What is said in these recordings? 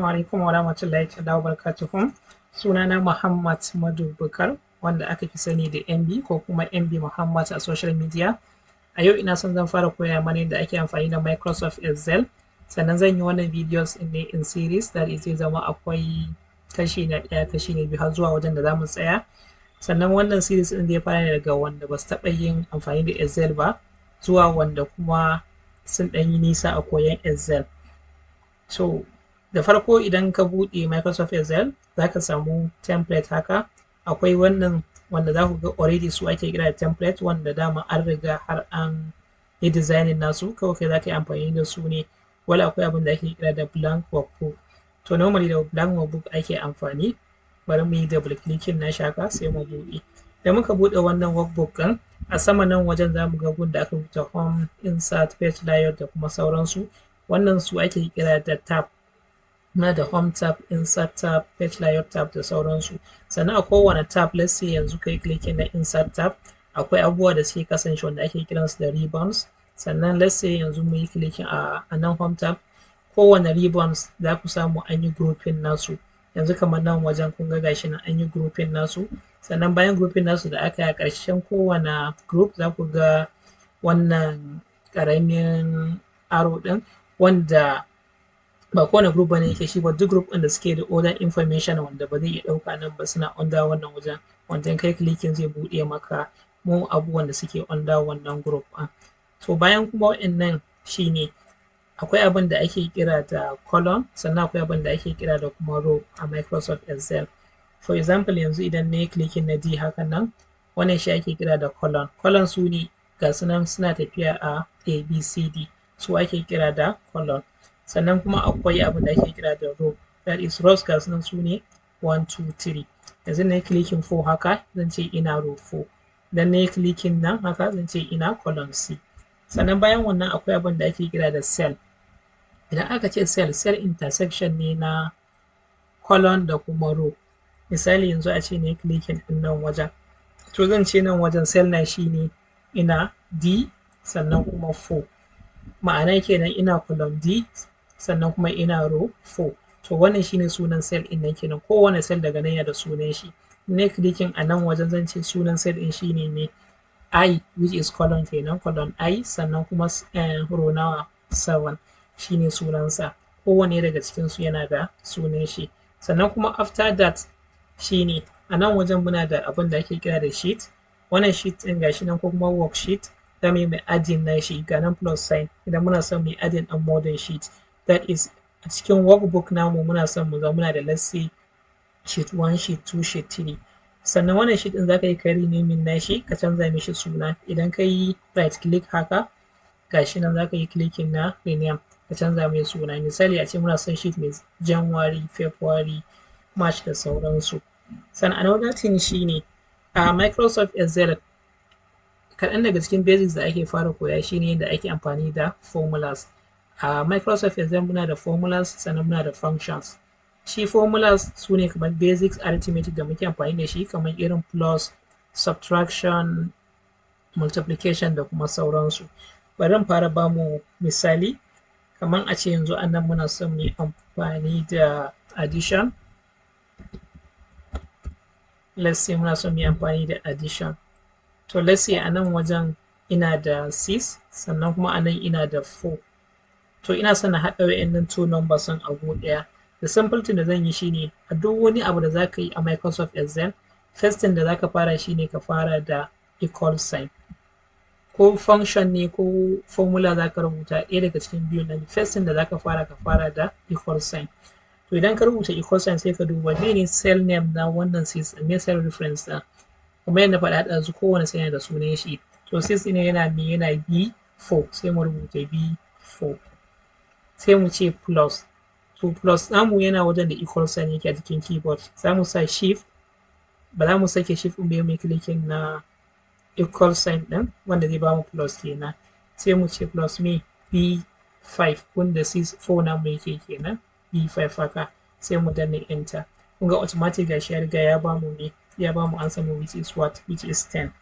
Assalamu alaikum wa rahmatullahi ta'ala wa barakatuhum. Sunana Muhammad Madu Bukar wanda aka fi sani da MB ko kuma MB Muhammad a social media. A yau ina son zan fara koya mana yadda ake amfani da Microsoft Excel. Sannan zan yi wannan videos ne in series that is zai zama akwai kashi na ɗaya, kashi na biyu har zuwa wajen da za mu tsaya. Sannan wannan series ɗin zai fara daga wanda ba su taɓa yin amfani da Excel ba zuwa wanda kuma sun ɗan yi nisa a koyon Excel. So da farko idan ka buɗe Microsoft Excel za ka samu template haka. Akwai wannan wanda za ku ga already su ake kira da template wanda dama an riga har an yi designing nasu, kawai kai za ka yi amfani da su ne. Wala akwai abin da ake kira da blank workbook. To normally da blank workbook ake amfani. Bari mu yi double clicking na haka sai mu buɗe. Da muka buɗe wannan workbook ɗin, a sama nan wajen za mu ga gun da aka rubuta home, insert, page layout da kuma sauransu. Wannan su ake kira da tab. Na da home tab, insert tab, page layout tab da sauransu. Sannan a kowane tab, let's say yanzu kai clicking na insert tab, akwai abubuwa da suke kasance wanda ake kiransu da ribbons. Sannan let's say yanzu mu yi clicking a nan home tab, kowane ribbons za ku samu an yi grouping nasu. Yanzu kamar nan wajen kun ga gashi nan an yi grouping nasu. Sannan bayan grouping nasu da aka yi a ƙarshen kowane group za ku ga wannan ƙaramin arrow ɗin wanda ba kowane group bane yake shi ba, duk group ɗin da suke da order information wanda ba zai iya ɗauka nan ba suna under wannan wajen, wanda kai clicking zai buɗe maka mu abubuwan da suke under wannan group ɗin. To bayan kuma waɗannan shine akwai abin da ake kira da column, sannan akwai abin da ake kira da kuma row a Microsoft Excel. For example yanzu idan na yi clicking na D haka nan, wannan shi ake kira da column. Column su ne ga su nan suna tafiya a ABCD, su ake kira da column. Sannan kuma akwai abin da ake kira da row, that is rows ga su nan su ne 1, 2, 3. Yanzu na yi clicking 4 haka zan ce ina row 4. Dan na yi clicking nan haka zan ce ina column C. Sannan bayan wannan akwai abin da ake kira da cell. Idan aka ce cell, cell intersection ne na column da kuma row. Misali yanzu a ce na yi clicking ɗin nan wajen, to zan ce nan wajen cell na shi ne ina D sannan kuma 4. Ma'ana kenan ina column D sannan kuma ina row 4. To wannan shine sunan cell ɗin nan kenan. Kowane cell daga nan yana da sunan shi. Na clicking a nan wajen zan ce sunan cell ɗin shine ne I, which is column kenan, column I, sannan kuma row nawa 7 shine sunansa. Kowane daga cikin su yana da sunan shi. Sannan kuma after that shine a nan wajen muna da abin da ake kira da sheet. Wannan sheet ɗin gashi nan ko kuma worksheet. Za mu yi mai adding na shi ga nan plus sign idan muna son mu yi adding ɗin modern sheet, that is a cikin workbook namu muna son mu zama muna da let's say sheet 1, sheet 2, sheet 3. Sannan wannan sheet ɗin za ka yi ka renaming na shi ka canza mishi suna. Idan ka yi right click haka gashi nan za ka yi clicking na rename ka canza mai suna. Misali a ce muna son sheet mai January, February, March da sauransu. Sannan another thing shine a Microsoft Excel kaɗan daga cikin basics da ake fara koya shine yadda ake amfani da formulas. A Microsoft Excel muna da formulas sannan muna da functions. Shi formulas su ne kamar basics arithmetic da muke amfani da shi kamar irin plus, subtraction, multiplication da kuma sauransu. Bari in fara ba mu misali kamar a ce yanzu a nan muna son mu yi amfani da addition. Let's say muna son mu yi amfani da addition. To let's say a nan wajen ina da 6 sannan kuma a nan ina da 4. To ina son na haɗa wa'annan two numbers a gu ɗaya. The simple thing da zan yi shine a duk wani abu da za ka yi a Microsoft Excel, first thing da za ka fara shine ka fara da equal sign. Ko function ne ko formula za ka rubuta ɗaya daga cikin biyun nan, first thing da za ka fara da equal sign. To idan ka rubuta equal sign sai ka duba ne cell name na wannan sys ne cell reference ɗin. Kuma yadda faɗa ɗazu kowane sai yana da sunan shi. To sys ɗin yana B4 sai mu rubuta B4. Sai mu ce plus. To plus namu yana wajen da equal sign yake a jikin keyboard. Za mu sa shift, ba za mu sake shift ɗin ba mai clicking na equal sign ɗin wanda zai bamu plus kenan. Sai mu ce plus me B5 wanda 4 namu yake kenan B5 haka. Sai mu danna enter. Kun ga automatic gashi ya riga ya bamu me, ya bamu answer mu which is what, which is 10.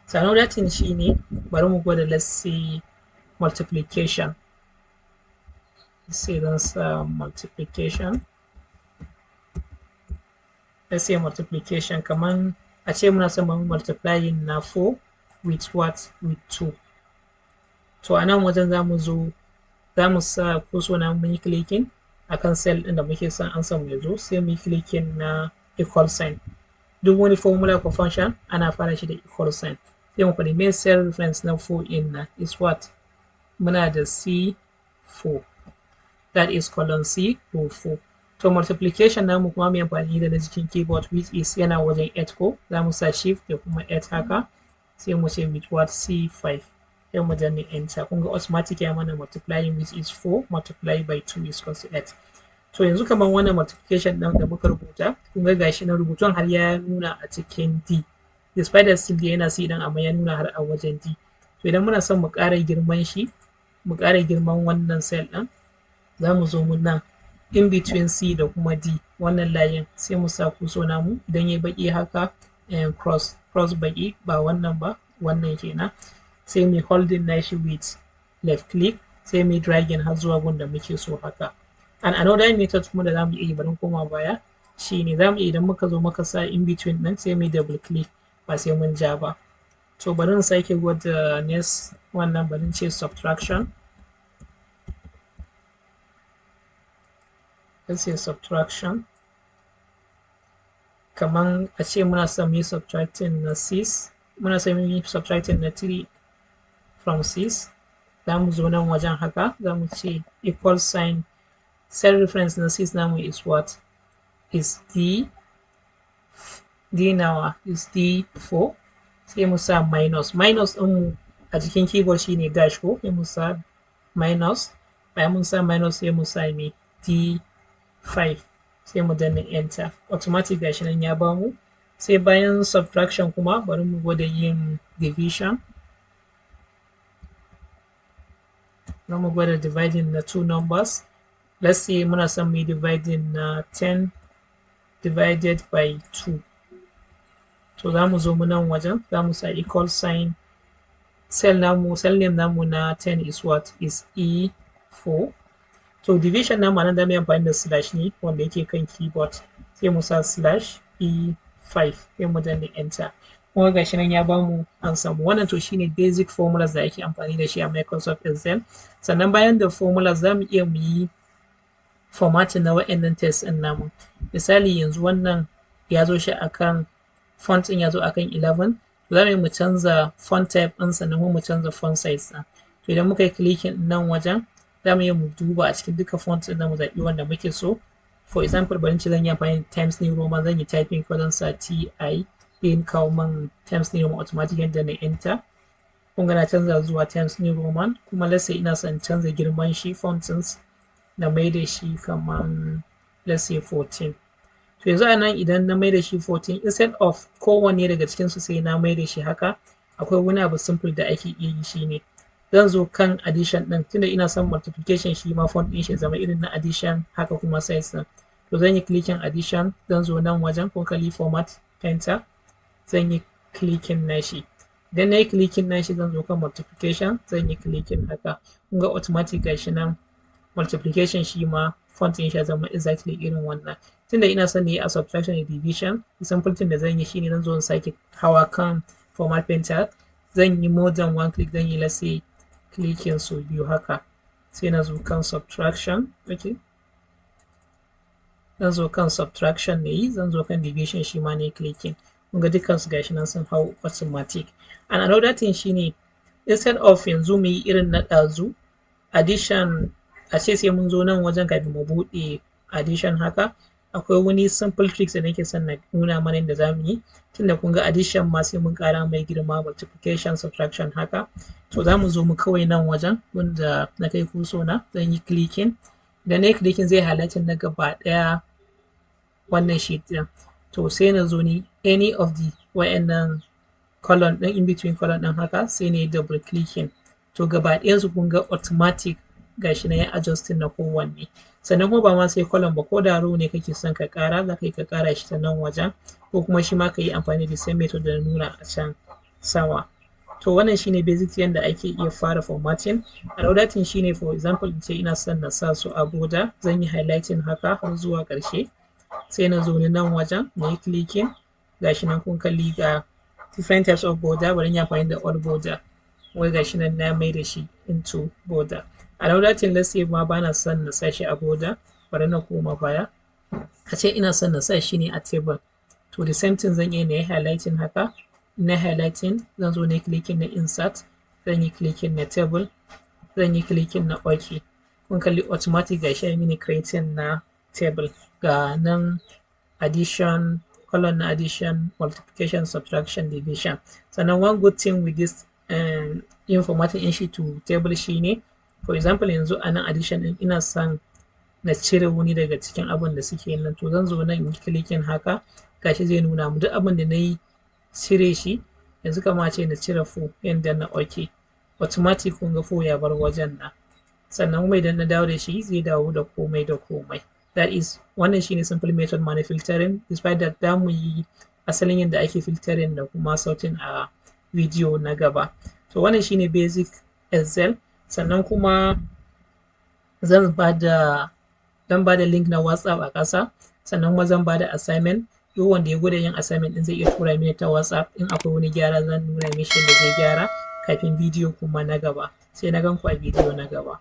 So another thing shine bari mu gwada let's say multiplication. sai zan sa multiplication. Let's say multiplication kaman a ce muna son mu multiplying na 4 with what? With 2. To a nan wajen za mu sa kuso na mun yi clicking akan cell ɗin da muke son an samu ya zo, sai mu yi clicking na equal sign. Duk wani formula ko function ana fara shi da equal sign. Sai mu faɗi main cell reference na 4 in na is what? Muna da C4. That is column C row 4. To multiplication namu kuma mu amfani da na jikin keyboard which is yana wajen 8 ko, za mu sa shift da kuma 8 haka, sai mu ce with what? C5. Sai mu danne enter. Kun ga automatic ya mana multiplying which is 4 multiplied by 2 is equal to 8. To yanzu kamar wannan multiplication ɗin da muka rubuta, kun ga gashi na rubutun har ya nuna a cikin D. Despite that still yana C ɗin amma ya nuna har a wajen D. To idan muna son mu ƙara girman shi, mu ƙara girman wannan cell ɗin, za mu zo mun nan in between C da kuma D wannan layin, sai mu sa kuso namu idan ya baki haka cross baki ba wannan ba, wannan kenan, sai mu holding nashi with left click, sai mu dragging har zuwa gun da muke so haka. And another method kuma da zamu iya bari koma baya shine zamu iya idan muka zo muka sa in between nan sai mu double click ba sai mun ja ba. To bari in sake gwada next wannan, bari in ce subtraction. Let's say subtraction. Kaman a ce muna son mu yi subtracting na 6, muna son mu yi subtracting na 3 from 6. Za mu zo nan wajen haka, za mu ce equal sign, cell reference na 6 namu is what? Is D nawa? Is D4. Sai mu sa minus. Minus ɗinmu a cikin keyboard shine dash ko, sai mu sa minus. Bayan mun sa minus sai mu sa me? D5. Sai mu danna enter. Automatic gashi nan ya bamu. Sai bayan subtraction kuma bari mu gwada yin division. Za mu gwada dividing na 2 numbers. Let's say muna son mu dividing na 10 divided by 2. To za mu zo mu nan wajen, za mu sa equal sign. Cell name namu na 10 is what? Is E4. To division namu nan da mu amfani da slash ne wanda yake kan keyboard. Sai mu sa slash E5. Sai mu danna enter. Kuma gashi nan ya bamu an samu. Wannan to shine basic formulas da ake amfani da shi a Microsoft Excel. Sannan bayan da formulas za mu iya mu yi formatting na wa'annan text ɗin namu. Misali yanzu wannan ya zo shi akan font ɗin ya zo akan 11. Za mu canza font type ɗin sannan mu canza font size ɗin. To idan muka yi clicking nan wajen, za mu iya mu duba a cikin duka font ɗin da mu zaɓi wanda muke so. For example, bari ce zan yi amfani da Times New Roman, zan yi typing ko zan sa TI in kawo man Times New Roman automatic yadda na enter. Kun ga na canza zuwa Times New Roman, kuma let's say ina son canza girman shi font ɗin na mai da shi kaman let's say 14. To yanzu a nan idan na mai da shi 14, instead of kowanne daga cikinsu sai na mai da shi haka, akwai wani abu simple da ake iya yi shine zan zo kan addition ɗin, tunda ina son multiplication shi ma font ɗin shi zama irin na addition haka kuma size ɗin. To zan yi clicking addition, zan zo nan wajen ko kalli format enter, zan yi clicking na shi. Idan na yi clicking na shi zan zo kan multiplication, zan yi clicking haka. Kun ga automatic gashi nan multiplication shi ma font ɗin shi zama exactly irin wannan. Tunda ina son ne a subtraction da division, simple thing da zan yi shine zan zo in sake hawa kan format painter, zan yi more than one click, zan yi let's say clicking so biyu haka, sai na zo kan subtraction. Okay, zan zo kan subtraction ne yi, zan zo kan division shi ma ne clicking. Kun ga dukkan su gashi nan sun hau automatic. And another thing shine instead of yanzu mu yi irin na ɗazu addition, a ce sai mun zo nan wajen kafin mu buɗe addition haka, akwai wani simple tricks da nake son na nuna mana yadda za mu yi. Tunda kun ga addition ma sai mun ƙara mai girma, multiplication, subtraction haka. To za mu zo mu kawai nan wajen wanda na kai kuso na, zan yi clicking. Da na yi clicking zai halatta na gaba ɗaya wannan sheet ɗin. To sai na zo ni any of the wa'annan column ɗin in between column ɗin haka, sai na yi double clicking. To gaba ɗayansu kun ga automatic gashi na ya adjusting na kowanne. Sannan kuma ba ma sai column ba, ko da row ne kake son ka ƙara, za ka yi ka ƙara shi ta nan wajen, ko kuma shi ma ka yi amfani da same method da na nuna a can sama. To wannan shine basic yanda ake iya fara formatting. Another thing shine, for example, in ce ina son na sa su a border, zan yi highlighting haka har zuwa ƙarshe, sai na zo ni nan wajen na yi clicking, gashi nan kun kalli ga different types of border. Bari in yi amfani da all border, wai gashi nan na mai da shi into border. Another thing, let's say ma bana son na sa shi a border, bari na koma baya, a ce ina son na sa shi ne a table. To the same thing zan iya na yi highlighting haka, na highlighting zan zo na yi clicking na insert, zan yi clicking na table, zan yi clicking na OK. Kun kalli automatic gashi ya mini creating na table. Ga nan addition, column na addition, multiplication, subtraction, division. Sannan one good thing with this yin formatting in shi to table shine, for example yanzu a nan addition din ina son na cire wani daga cikin abin da suke nan, to zan zo nan in yi clicking haka, gashi zai nuna mu duk abin da na yi cire shi. Yanzu kamar ce na cire 4, yanda na OK, automatic kun ga 4 ya bar wajen nan. Sannan kuma idan na dawo da shi zai dawo da komai da komai. That is, wannan shine simple method ma na filtering, despite that za mu yi asalin yadda ake filtering da kuma sorting a video na gaba. So wannan shine basic Excel. Sannan kuma zan ba da link na WhatsApp a ƙasa, sannan kuma zan ba da assignment. Duk wanda ya gwada yin assignment din zai iya tura mini ta WhatsApp. In akwai wani gyara zan nuna mishi da zai gyara kafin bidiyo kuma na gaba. Sai na gan ku a bidiyo na gaba.